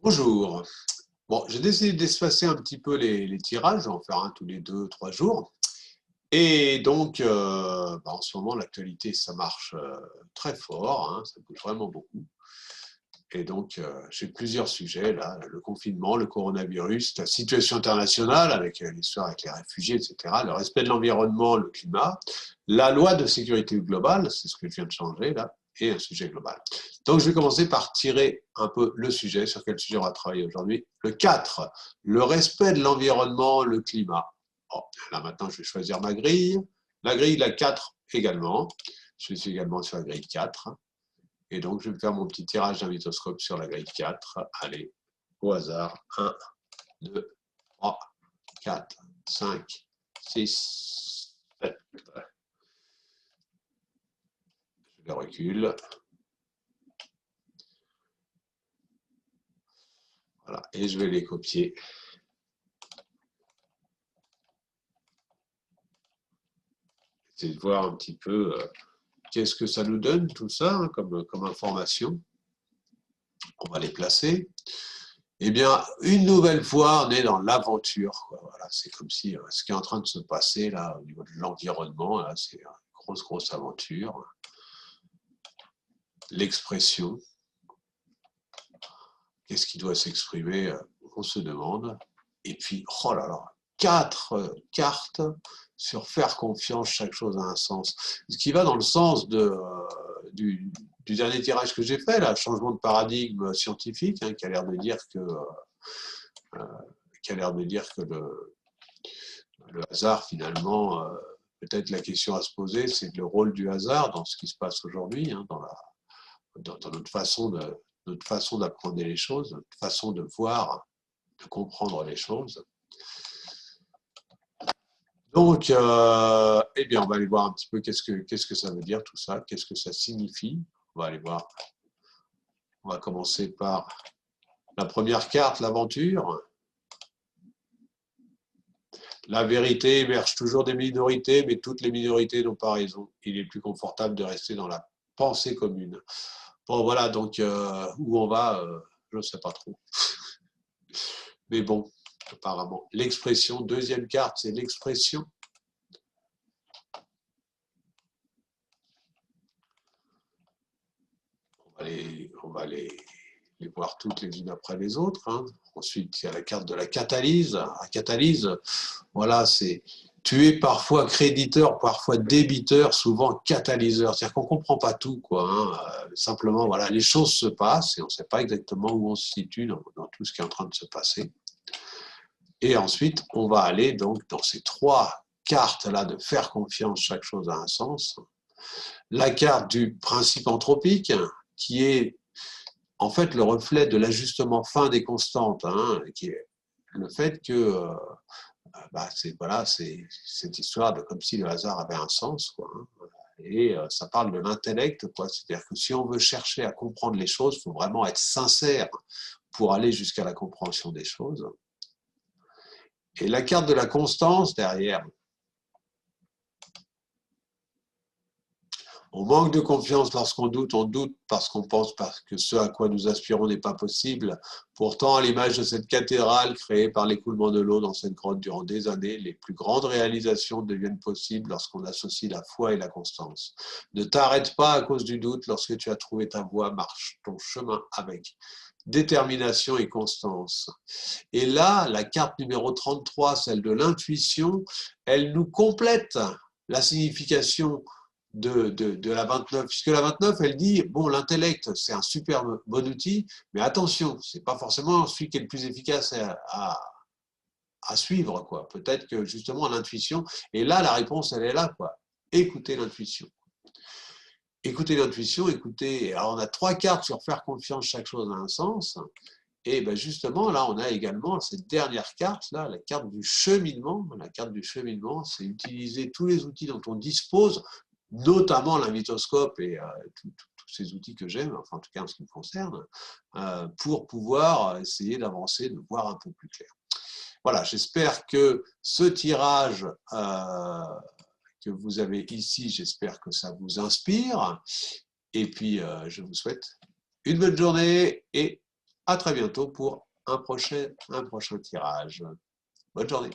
Bonjour. Bon, j'ai décidé d'espacer un petit peu les tirages, je vais en faire un tous les 2, 3 jours. Et donc, en ce moment, l'actualité, ça marche très fort, hein, ça bouge vraiment beaucoup. Et donc, j'ai plusieurs sujets là, le confinement, le coronavirus, la situation internationale avec l'histoire avec les réfugiés, etc., le respect de l'environnement, le climat, la loi de sécurité globale, c'est ce que je viens de changer là, et un sujet global. Donc, je vais commencer par tirer un peu le sujet, sur quel sujet on va travailler aujourd'hui. Le 4, le respect de l'environnement, le climat. Bon, là maintenant, je vais choisir ma grille. La grille, la 4 également. Je suis également sur la grille 4. Et donc, je vais faire mon petit tirage d'un mythoscope sur la grille 4. Allez, au hasard. 1, 2, 3, 4, 5, 6, 7. Je les recule. Voilà, et je vais les copier. Essayez de voir un petit peu qu'est-ce que ça nous donne, tout ça, hein, comme information. On va les placer. Eh bien, une nouvelle fois, on est dans l'aventure. Voilà, c'est comme si ce qui est en train de se passer là, au niveau de l'environnement, c'est une grosse aventure. L'expression, qu'est-ce qui doit s'exprimer, on se demande. Et puis, oh là là, 4 cartes sur faire confiance, chaque chose a un sens. Ce qui va dans le sens du dernier tirage que j'ai fait, là, changement de paradigme scientifique, hein, qui a l'air de dire que, le hasard, finalement, peut-être la question à se poser, c'est le rôle du hasard dans ce qui se passe aujourd'hui, hein, dans notre façon d'apprendre les choses, notre façon de voir, de comprendre les choses. Donc, eh bien, on va aller voir un petit peu qu'est-ce que ça veut dire tout ça, qu'est-ce que ça signifie. On va aller voir. On va commencer par la première carte, l'aventure. La vérité émerge toujours des minorités, mais toutes les minorités n'ont pas raison. Il est plus confortable de rester dans la pensée commune. Bon, voilà, donc où on va, je ne sais pas trop. Mais bon, apparemment. L'expression, deuxième carte, c'est l'expression. On va les voir toutes les unes après les autres. Hein. Ensuite, il y a la carte de la catalyse. La catalyse, voilà, c'est tu es parfois créditeur, parfois débiteur, souvent catalyseur. C'est-à-dire qu'on ne comprend pas tout, quoi. Hein. Simplement, voilà, les choses se passent et on ne sait pas exactement où on se situe dans tout ce qui est en train de se passer. Et ensuite, on va aller donc dans ces 3 cartes-là de faire confiance, chaque chose a un sens. La carte du principe anthropique, qui est en fait le reflet de l'ajustement fin des constantes, hein, qui est le fait que c'est voilà, cette histoire de comme si le hasard avait un sens, quoi, hein. Et ça parle de l'intellect, quoi. C'est-à-dire que si on veut chercher à comprendre les choses, il faut vraiment être sincère pour aller jusqu'à la compréhension des choses. Et la carte de la constance derrière, on manque de confiance lorsqu'on doute, on doute parce qu'on pense que ce à quoi nous aspirons n'est pas possible. Pourtant, à l'image de cette cathédrale créée par l'écoulement de l'eau dans cette grotte durant des années, les plus grandes réalisations deviennent possibles lorsqu'on associe la foi et la constance. Ne t'arrête pas à cause du doute, lorsque tu as trouvé ta voie, marche ton chemin avec détermination et constance. Et là, la carte numéro 33, celle de l'intuition, elle nous complète la signification de la 29, puisque la 29, elle dit, bon, l'intellect, c'est un super bon outil, mais attention, c'est pas forcément celui qui est le plus efficace à suivre, quoi. Peut-être que justement l'intuition, et là, la réponse, elle est là, quoi. Écoutez l'intuition. Écoutez l'intuition, écoutez. Alors, on a 3 cartes sur faire confiance, chaque chose a un sens. Et ben justement, là, on a également cette dernière carte, là, la carte du cheminement. La carte du cheminement, c'est utiliser tous les outils dont on dispose, notamment l'invitoscope et tous ces outils que j'aime, enfin en tout cas en ce qui me concerne, pour pouvoir essayer d'avancer, de voir un peu plus clair. Voilà, j'espère que ce tirage que vous avez ici, j'espère que ça vous inspire. Et puis, je vous souhaite une bonne journée et À très bientôt pour un prochain tirage. Bonne journée.